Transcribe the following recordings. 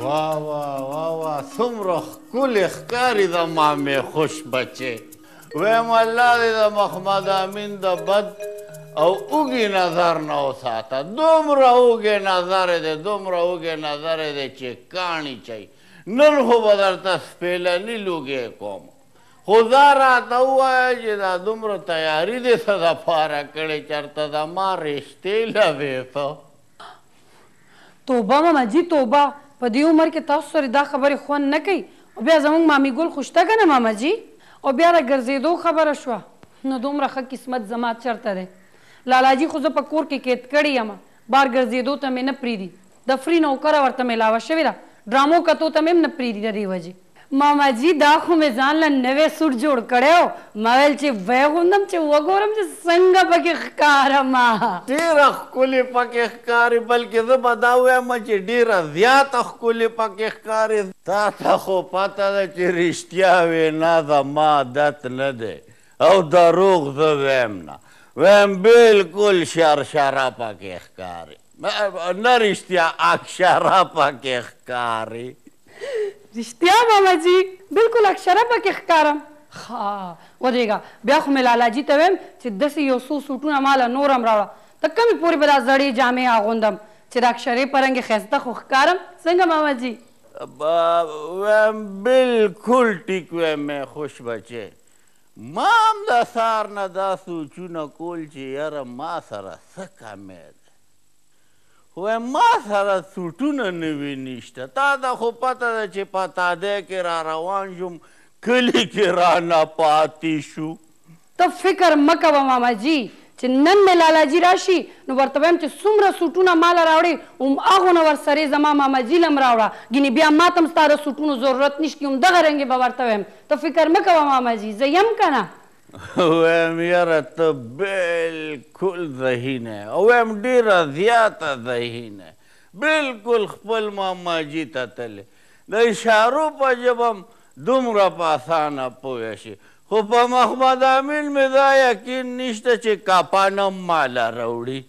واه واه واه واه څومره ښکلې ښکاري زما مې خوش بچې ویم الله دې د محمد امین د بد او اوږې نظر نه وساته دومره اوږې نظر دی دومره اوږې نظر دی چې کاڼي چي نن خو به درته سپېلني لوګې کوم خو دا راته ووایه چې دا دومره تیاري دې څه دپاره کړې چېرته زما رشتې لوې ته توبه ماما جي توبه په دې عمر کې تاسو سره دا خبرې خوند نه کوي او بیا زموږ مامي ګل خو شته که نه ماما جي او بیا را ګرځېدو خبره شوه نو دومره ښه قسمت زما چېرته دی لالاجي خو زه په کور کې قید کړې یم بار ګرځېدو ته مې نه پرېږدي د فري نوکره ورته میلاوه شوې ده ډرامو کتو ته مې هم نه پرېږدي د دې وجې ماما جي دا خو مې ځان له نوی سوټ جوړ کړی و ما ویل چې وی غوندم چې وګورم چې څنګه پکې ښکارمه ډېره ښکلې پکې ښکاري بلکې زه به دا ووایم چې ډېره زیاته ښکلې پکې ښکاري تا ته خو پته ده چې رښتیا وینا زما عادت نه دی او دروغ زه ویم نه ویم بلکل شرشره پکې ښکاري نه رښتیا اکشره پکې ښکاري رښتیا ماما جي بلکل اکشره پکې ښکارم ښه ودرېږه بیا خو مې لالاجي ته ویم چې داسې یو څو سوټونه ماله نور هم راوړه تر کومې پورې به دا زړې جامې اغوندم چې د اکشرې په رنګ ښایسته خو ښکارم څنګه ماما جي ویم بلکل ټیک ویم مې خوش بچې ما هم د سهار نه دا سوچونه کول چې یاره ما سره څه کمی ده وایم ما سره سوټونه نوي نشته تا ته خو پته ده چې په تادی کې را روان شوم کلي کې رانه پاتې شو ته فکر مه کوه ماما جي چې نن مې لالاجي راشي نو ورته وایم چې څومره سوټونه ماله راوړې هماغونه ورسرې زما ماما جي له هم راوړه ګینې بیا ما ته هم ستا د سوټونو ضرورت نشته همدغه رنګې به ورته وایم ته فکر مه کوه ماما جي زه یم که نه وایم یاره ته بلکل ذهین یې او وایم ډېره زیاته ذهین یې بلکل خپل ماما جي ته تلې د اشارو په ژبه هم دومره په اسانه پوه شي خو په محمد امین مې دا یقین نشته چې کاپان هم ماله راوړي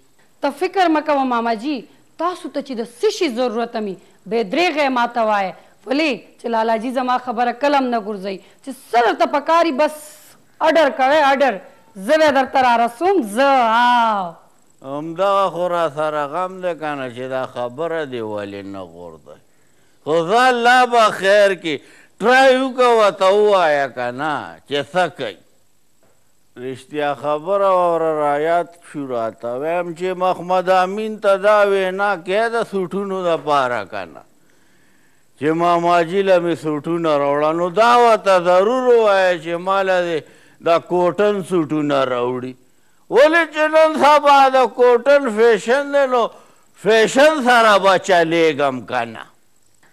ته فکر مه کوه ماما جي تاسو ته چې د څه شي ضرورت مي بې درېغه یې ماته وایه ولې چې لالاجي زما خبره کله هم نه ګرځوي چې څه درته پکاري بس اډر کوئ اډر زه بیا درته رارسوم زه همدغه خو را سره غم دی که نه چې دا خبره دې ولې نه غورځوي خو زه الله به خیر کړي ټرای وکړه ورته ووایه که نه چې څه کوي رښتیا خبره واوره رایاد شو راته وایم چې محمد امین ته دا وینا کې د سوټونو دپاره که نه چې ماماجي له مې سوټونه راوړه نو دا ورته ضرور ووایه چې ماله دې دا کوټن سوټونه راوړي ولې چې نن سبا د کوټن فیشن دی نو فیشن سره به چلیږم که نه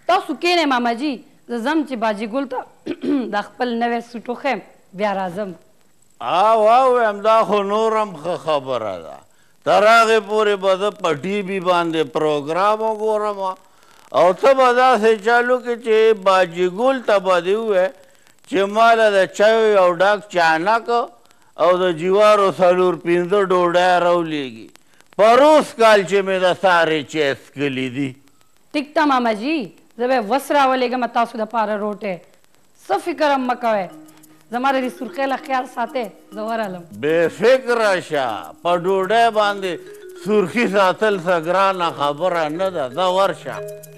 تاسو کښېنئ ماما جي زه ځم چې باجي ګل ته دا خپل نوی سوټ وښیم بیا راځم وایم دا خو نور هم ښه خبره ده تر هغې پورې به زه په ټي وي باندې پروګرام وګورم او ته به داسې چالو کې چې باجي ګل ته به دې ووایې چې ماله د چایو یو ډک چانک او د جوارو 4-5 ډوډۍ راولېږي پروس کال چې مې د سارې چیس کلي دي ټیک ته ماما جي زه به وس راولېږم تاسو دپاره روټۍ څه فکر هم مه کوئ زما د دې سرخۍ له خیال ساتئ زه ورغلم بې فکره شه په ډوډۍ باندې سرخي ساتل څه ګرانه خبره نه ده زه ورشه